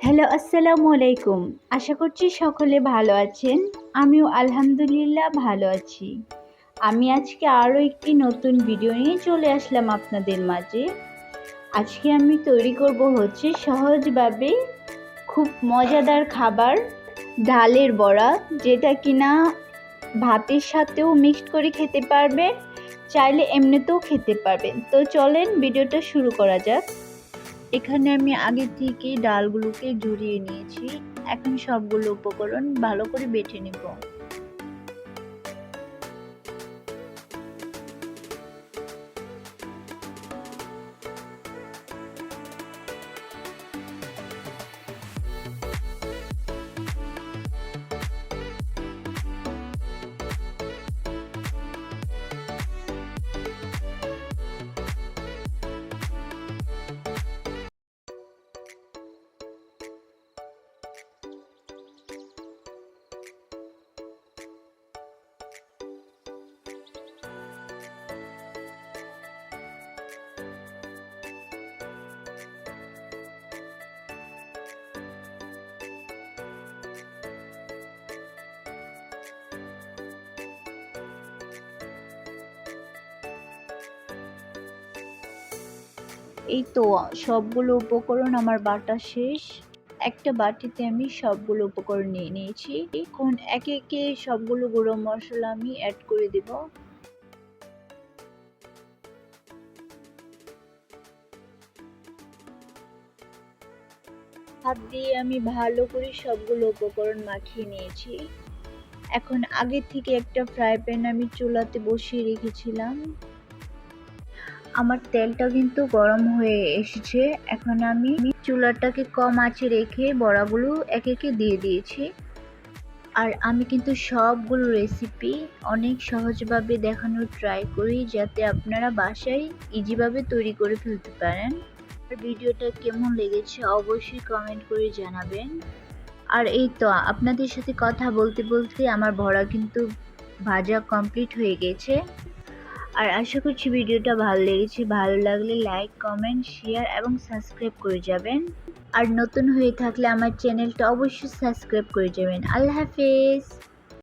Hello, আসসালামু আলাইকুম। আশা করছি সকলে ভালো আছেন। আমিও আলহামদুলিল্লাহ ভালো আছি। আমি আজকে আরও একটি নতুন ভিডিও নিয়ে চলে আসলাম আপনাদের মাঝে। আজকে আমি তৈরি করব হচ্ছে সহজভাবে খুব মজাদার খাবার, ডালের বড়া, যেটা কিনা ভাতের সাথেও মিক্সড করে খেতে পারবেন, চাইলে এমনিতেও খেতে পারবেন। তো চলেন ভিডিওটা শুরু করা যাক। এখানে আমি আগে থেকেই ডালগুলোকে ঝরিয়ে নিয়েছি। এখন সবগুলো উপকরণ ভালো করে বেটে নেব। এই তো সবগুলো উপকরণ আমার বাটা শেষ। একটা বাটিতে আমি সবগুলো উপকরণ নিয়ে নিয়েছি। এখন একে একে সবগুলো গুঁড়ো মশলা আমি অ্যাড করে দেব। হাত দিয়ে আমি ভালো করে সবগুলো উপকরণ মাখিয়ে নিয়েছি। এখন আগে থেকে একটা ফ্রাই প্যান আমি চুলাতে বসিয়ে রেখেছিলাম। আমার তেলটা কিন্তু গরম হয়ে এসেছে। এখন আমি চুলাটাকে কম আঁচে রেখে বড়াগুলো একে একে দিয়ে দিয়েছি। আর আমি কিন্তু সবগুলো রেসিপি অনেক সহজভাবে দেখানোর ট্রাই করি, যাতে আপনারা বাসায় ইজিভাবে তৈরি করে ফেলতে পারেন। আর ভিডিওটা কেমন লেগেছে অবশ্যই কমেন্ট করে জানাবেন। আর এই তো আপনাদের সাথে কথা বলতে বলতে আমার বড়া কিন্তু ভাজা কমপ্লিট হয়ে গেছে। আর আশা করছি ভিডিওটা ভালো লেগেছে। ভালো লাগলে লাইক, কমেন্ট, শেয়ার এবং সাবস্ক্রাইব করে যাবেন। আর নতুন হয়ে থাকলে আমার চ্যানেলটা অবশ্যই সাবস্ক্রাইব করে যাবেন। আল্লাহ হাফেজ।